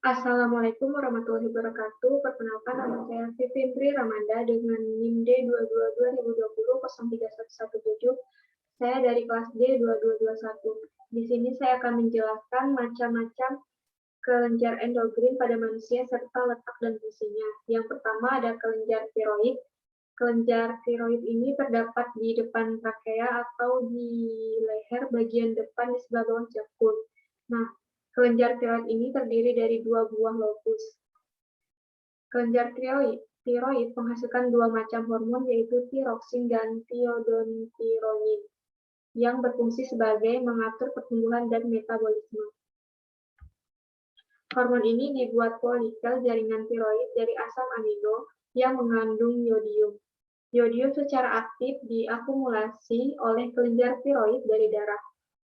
Assalamualaikum warahmatullahi wabarakatuh. Perkenalkan, nama saya Fitri Ramanda dengan NIM D22-2020-03117. Saya dari kelas D 2221. Di sini saya akan menjelaskan macam-macam kelenjar endokrin pada manusia serta letak dan fungsinya. Yang pertama ada kelenjar tiroid. Kelenjar tiroid ini terdapat di depan trakea atau di leher bagian depan di sebelah bawah jakun. Nah, kelenjar tiroid ini terdiri dari dua buah lobus. Kelenjar tiroid menghasilkan dua macam hormon yaitu tiroksin dan tiodontironin yang berfungsi sebagai mengatur pertumbuhan dan metabolisme. Hormon ini dibuat folikel jaringan tiroid dari asam amino yang mengandung yodium. Yodium secara aktif diakumulasi oleh kelenjar tiroid dari darah.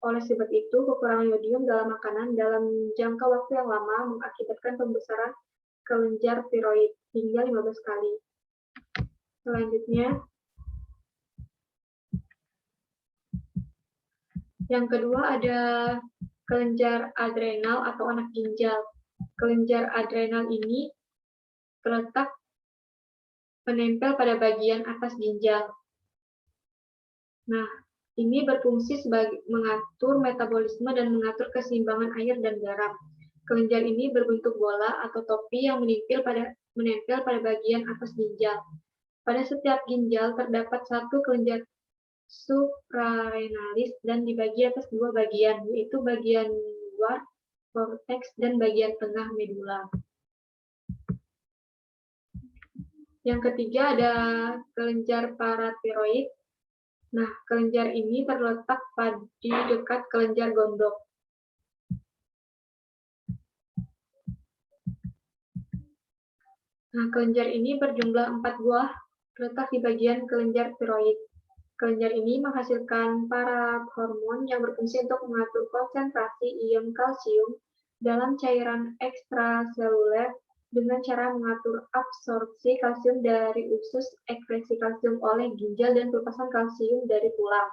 Oleh sebab itu, kekurangan yodium dalam makanan dalam jangka waktu yang lama mengakibatkan pembesaran kelenjar tiroid hingga 15 kali. Selanjutnya, yang kedua ada kelenjar adrenal atau anak ginjal. Kelenjar adrenal ini terletak menempel pada bagian atas ginjal. Nah, ini berfungsi sebagai mengatur metabolisme dan mengatur keseimbangan air dan garam. Kelenjar ini berbentuk bola atau topi yang menempel pada bagian atas ginjal. Pada setiap ginjal terdapat satu kelenjar suprarenalis dan dibagi atas dua bagian, yaitu bagian luar korteks dan bagian tengah medula. Yang ketiga ada kelenjar paratiroid. Nah, kelenjar ini terletak di dekat kelenjar gondok. Nah, kelenjar ini berjumlah 4 buah, terletak di bagian kelenjar tiroid. Kelenjar ini menghasilkan parathormon yang berfungsi untuk mengatur konsentrasi ion kalsium dalam cairan ekstraseluler dengan cara mengatur absorpsi kalsium dari usus, ekskresi kalsium oleh ginjal, dan pelepasan kalsium dari tulang.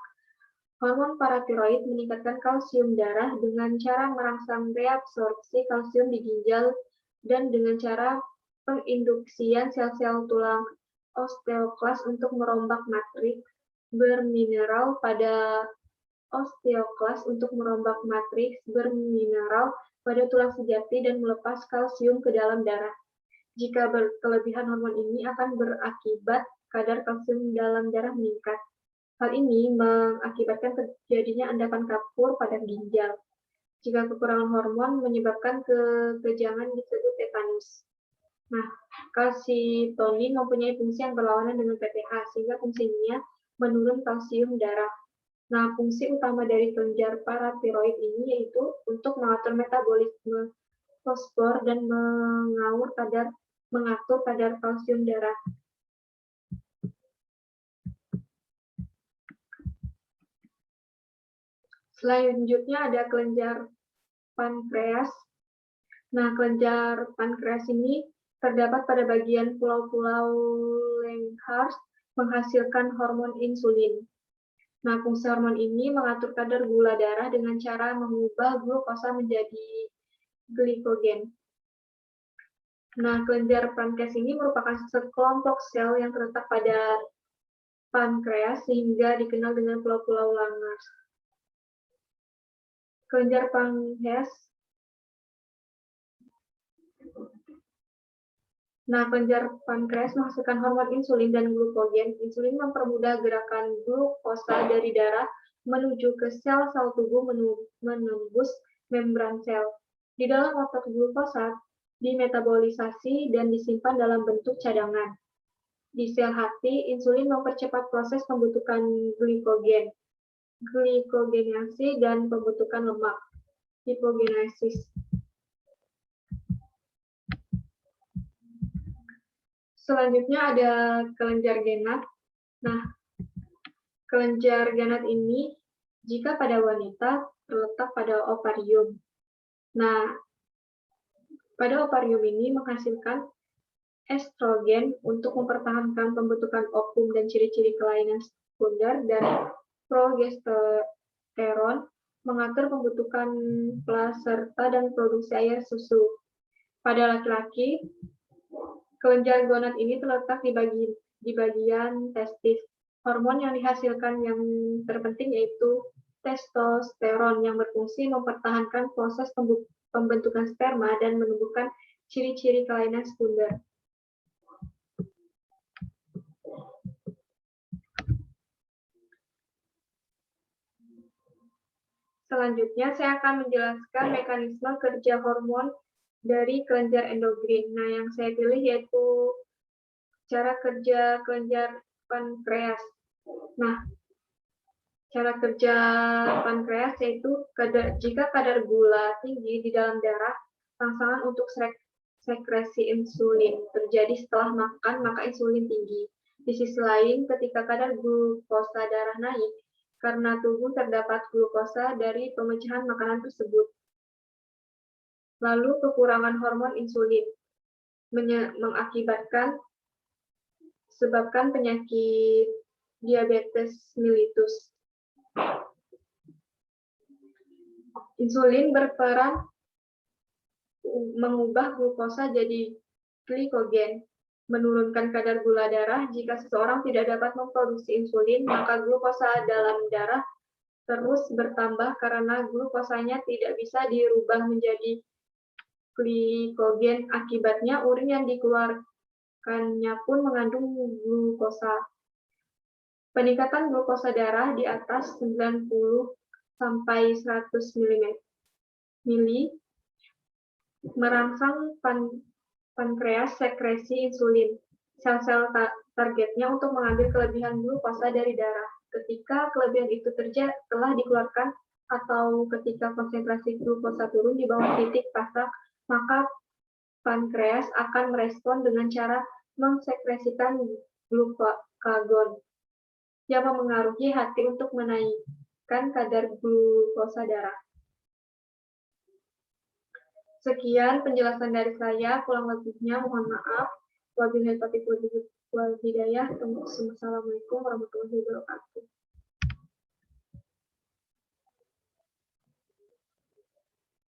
Hormon paratiroid meningkatkan kalsium darah dengan cara merangsang reabsorpsi kalsium di ginjal dan dengan cara penginduksian sel-sel tulang osteoklas untuk merombak matriks bermineral pada tulang sejati dan melepas kalsium ke dalam darah. Jika berkelebihan hormon ini akan berakibat kadar kalsium dalam darah meningkat. Hal ini mengakibatkan terjadinya endapan kapur pada ginjal. Jika kekurangan hormon menyebabkan kekejangan disebut tetanus. Nah, kalsitonin mempunyai fungsi yang berlawanan dengan PTH, sehingga fungsinya menurun kalsium darah. Nah, fungsi utama dari kelenjar paratiroid ini yaitu untuk mengatur metabolisme fosfor dan mengatur kadar kalsium darah. Selanjutnya ada kelenjar pankreas. Nah, kelenjar pankreas ini terdapat pada bagian pulau-pulau Langhorst menghasilkan hormon insulin. Nah, fungsi hormon ini mengatur kadar gula darah dengan cara mengubah glukosa menjadi glikogen. Nah, kelenjar pankreas ini merupakan sekelompok sel yang terletak pada pankreas sehingga dikenal dengan pulau-pulau Langhorst. Kelenjar pankreas. Nah, kelenjar pankreas menghasilkan hormon insulin dan glukogen. Insulin mempermudah gerakan glukosa dari darah menuju ke sel-sel tubuh menembus membran sel. Di dalam otot glukosa dimetabolisasi dan disimpan dalam bentuk cadangan. Di sel hati, insulin mempercepat proses pembentukan glikogen, glikogenasi, dan pembentukan lemak, lipogenesis. Selanjutnya ada kelenjar genat. Nah, kelenjar genat ini jika pada wanita terletak pada ovarium. Nah, pada ovarium ini menghasilkan estrogen untuk mempertahankan pembentukan ovum dan ciri-ciri kelainan sekunder, dan progesteron mengatur pembentukan plasenta dan produksi air susu. Pada laki-laki, kelenjar gonad ini terletak di bagian testis. Hormon yang dihasilkan yang terpenting yaitu testosteron yang berfungsi mempertahankan proses pembentukan sperma dan menumbuhkan ciri-ciri kelainan sekunder. Selanjutnya, saya akan menjelaskan mekanisme kerja hormon dari kelenjar endokrin. Nah, yang saya pilih yaitu cara kerja kelenjar pankreas. Nah, cara kerja pankreas yaitu jika kadar gula tinggi di dalam darah, rangsangan untuk sekresi insulin terjadi setelah makan, maka insulin tinggi. Di sisi lain, ketika kadar glukosa darah naik, karena tubuh terdapat glukosa dari pemecahan makanan tersebut. Lalu kekurangan hormon insulin sebabkan penyakit diabetes mellitus. Insulin berperan mengubah glukosa jadi glikogen, menurunkan kadar gula darah. Jika seseorang tidak dapat memproduksi insulin, maka glukosa dalam darah terus bertambah karena glukosanya tidak bisa dirubah menjadi glikogen. Akibatnya, urin yang dikeluarkannya pun mengandung glukosa. Peningkatan glukosa darah di atas 90 sampai 100 mili merangsang pankreas sekresi insulin. Sel-sel targetnya untuk mengambil kelebihan glukosa dari darah. Ketika kelebihan itu telah dikeluarkan atau ketika konsentrasi glukosa turun di bawah titik pasang, maka pankreas akan merespon dengan cara mensekresikan glukagon yang memengaruhi hati untuk menaikkan kadar glukosa darah. Sekian penjelasan dari saya, kurang lebihnya mohon maaf. Wabillahi taufiq wal hidayah. Assalamualaikum warahmatullahi wabarakatuh.